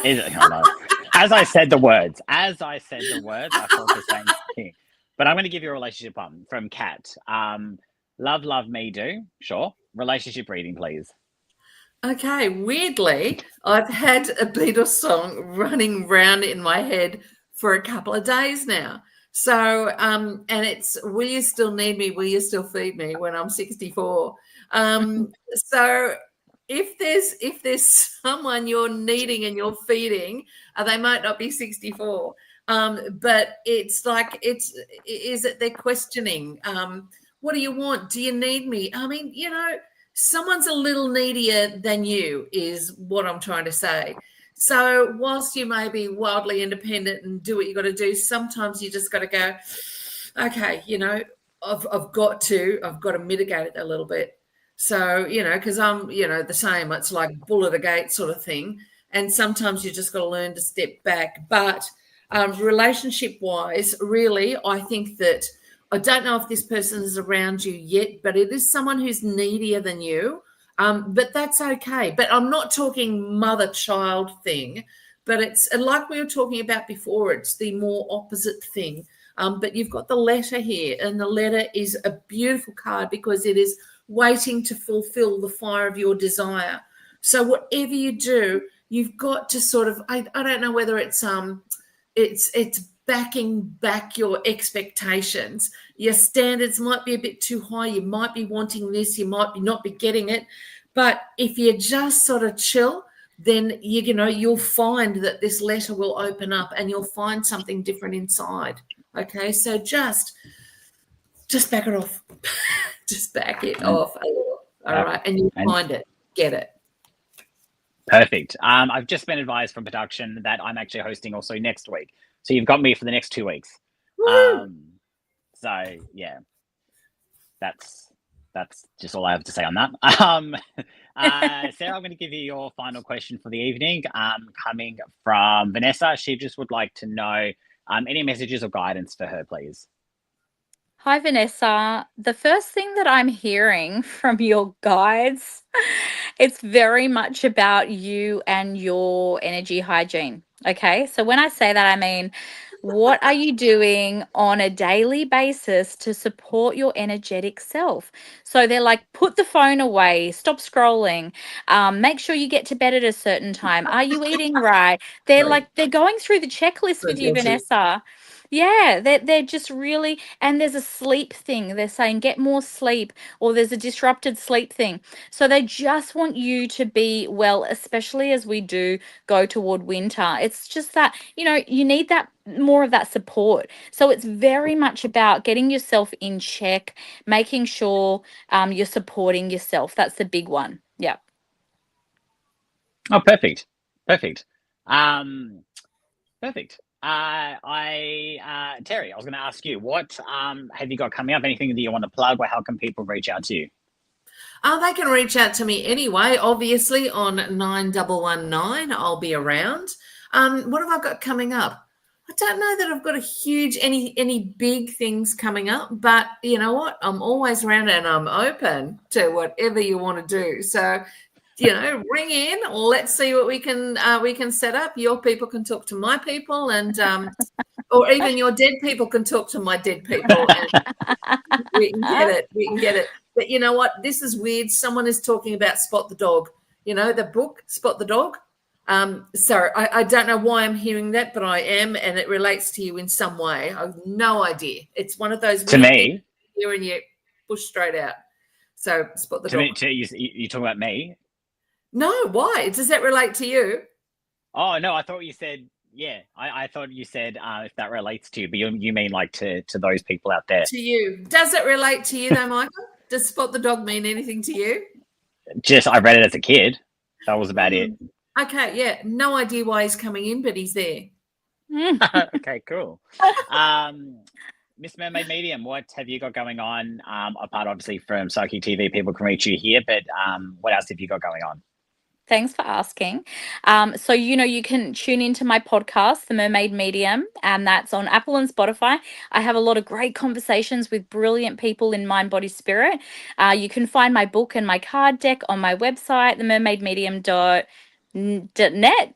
Is it? Oh, no. As I said the words, I thought the same thing. But I'm going to give you a relationship one from Kat. Love me do. Sure. Relationship reading, please. Okay. Weirdly, I've had a Beatles song running round in my head for a couple of days now. So, and it's, will you still need me? Will you still feed me when I'm 64? So if there's someone you're needing and you're feeding, they might not be 64. But it's like, is it they're questioning, what do you want? Do you need me? I mean, someone's a little needier than you is what I'm trying to say. So whilst you may be wildly independent and do what you got to do, sometimes you just got to go, okay, I've got to mitigate it a little bit. So, because I'm, the same, it's like bull at a gate sort of thing. And sometimes you just got to learn to step back. But relationship wise, really, I think that I don't know if this person is around you yet, but it is someone who's needier than you. But that's okay. But I'm not talking mother-child thing, but it's like we were talking about before, it's the more opposite thing. But you've got the letter here, and the letter is a beautiful card because it is waiting to fulfill the fire of your desire. So whatever you do, you've got to sort of, I don't know whether it's backing back your expectations. Your standards might be a bit too high. You might be wanting this, you might not be getting it. But if you just sort of chill, then you'll find that this letter will open up and you'll find something different inside. Okay, so just just back it off. Just back it off a little. All right. And you find it. Get it. Perfect. I've just been advised from production that I'm actually hosting also next week. So you've got me for the next 2 weeks. So yeah, that's just all I have to say on that. Sarah, I'm going to give you your final question for the evening. Coming from Vanessa, she just would like to know any messages or guidance for her, please. Hi, Vanessa. The first thing that I'm hearing from your guides, it's very much about you and your energy hygiene. Okay. So when I say that, I mean, what are you doing on a daily basis to support your energetic self? So they're like, put the phone away, stop scrolling, make sure you get to bed at a certain time. Are you eating right? They're like, they're going through the checklist with you, Vanessa. Yeah, they're just really, and there's a sleep thing. They're saying get more sleep, or there's a disrupted sleep thing. So they just want you to be well, especially as we do go toward winter. It's just that, you need that more of that support. So it's very much about getting yourself in check, making sure you're supporting yourself. That's the big one. Yeah. Oh, perfect. Perfect. Terry, I was going to ask you, what have you got coming up? Anything that you want to plug, or how can people reach out to you? They can reach out to me anyway, obviously on 9119. I'll be around. What have I got coming up? I don't know that I've got a huge, any big things coming up, but you know what? I'm always around and I'm open to whatever you want to do. So, ring in. Let's see what we can set up. Your people can talk to my people, and or even your dead people can talk to my dead people, and we can get it. We can get it. But you know what? This is weird. Someone is talking about Spot the Dog. The book Spot the Dog. So I don't know why I'm hearing that, but I am, and it relates to you in some way. I have no idea. It's one of those to me here and you push straight out. So Spot the Dog. You talking about me? No, why? Does that relate to you? Oh no, I thought you said I thought you said if that relates to you, but you mean like to those people out there. To you. Does it relate to you though, Michael? Does Spot the Dog mean anything to you? Just I read it as a kid. That was about it. Okay, yeah. No idea why he's coming in, but he's there. Okay, cool. Miss Mermaid Medium, what have you got going on? Apart obviously from Psychic TV, people can reach you here, but what else have you got going on? Thanks for asking. So, you can tune into my podcast, The Mermaid Medium, and that's on Apple and Spotify. I have a lot of great conversations with brilliant people in mind, body, spirit. You can find my book and my card deck on my website, themermaidmedium.net.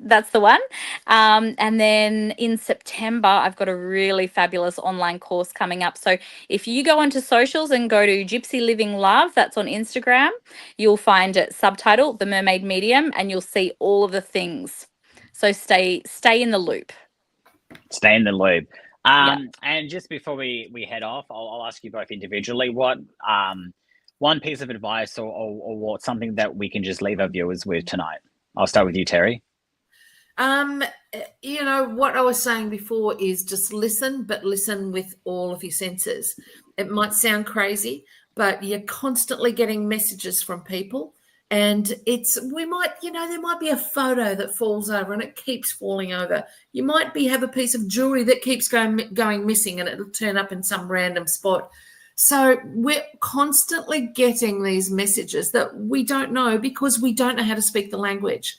That's the one. And then in September, I've got a really fabulous online course coming up. So if you go onto socials and go to Gypsy Living Love, that's on Instagram, you'll find it subtitled The Mermaid Medium, and you'll see all of the things. So stay in the loop. Stay in the loop. And just before we head off, I'll ask you both individually, what one piece of advice or what something that we can just leave our viewers with tonight. I'll start with you, Terry. What I was saying before is just listen, but listen with all of your senses. It might sound crazy, but you're constantly getting messages from people, and there might be a photo that falls over and it keeps falling over. You might have a piece of jewelry that keeps going missing, and it'll turn up in some random spot. So we're constantly getting these messages that we don't know because we don't know how to speak the language.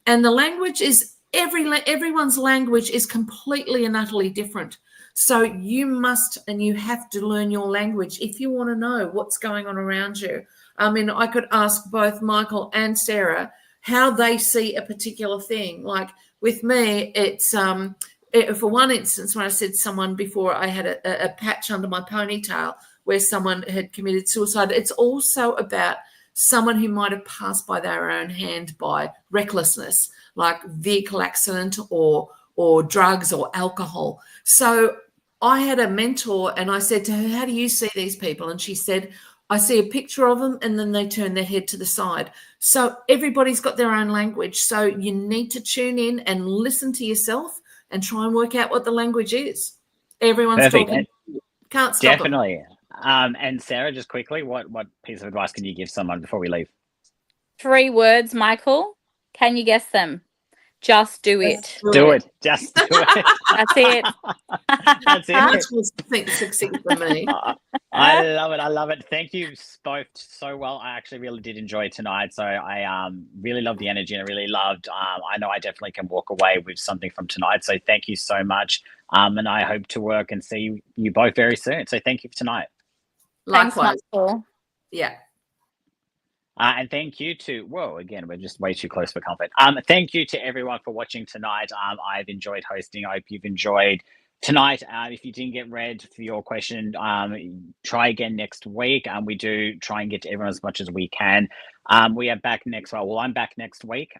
And the language is everyone's language is completely and utterly different. So you must and you have to learn your language if you want to know what's going on around you. I mean, I could ask both Michael and Sarah how they see a particular thing. Like with me, it's for one instance, when I said someone before I had a patch under my ponytail where someone had committed suicide, it's also about someone who might have passed by their own hand by recklessness, like vehicle accident or drugs or alcohol. So I had a mentor and I said to her, how do you see these people? And she said, I see a picture of them and then they turn their head to the side. So everybody's got their own language. So you need to tune in and listen to yourself and try and work out what the language is. Everyone's talking. Can't stop Definitely. And Sarah, just quickly, what piece of advice can you give someone before we leave? 3 words, Michael. Can you guess them? Just do it. Do it. Just do it. That's it. That's it. Much more succinct than me. I love it. I love it. Thank you both so well. I actually really did enjoy tonight. So I really loved the energy, and I really loved. I know I definitely can walk away with something from tonight. So thank you so much. And I hope to work and see you both very soon. So thank you for tonight. Likewise. Thanks, Michael. Yeah. And thank you to, whoa, again, we're just way too close for comfort. Thank you to everyone for watching tonight. I've enjoyed hosting. I hope you've enjoyed tonight. If you didn't get read for your question, try again next week. We do try and get to everyone as much as we can. We are back well, I'm back next week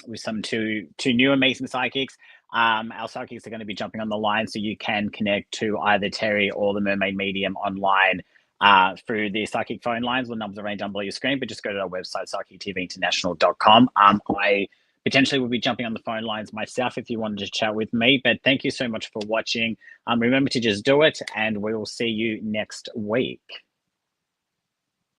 with some two new amazing psychics. Our psychics are going to be jumping on the line, so you can connect to either Terri or the Mermaid Medium online through the psychic phone lines. The numbers are right down below your screen, but just go to our website, psychictvinternational.com. I potentially will be jumping on the phone lines myself if you wanted to chat with me, but thank you so much for watching. Remember to just do it, and we will see you next week.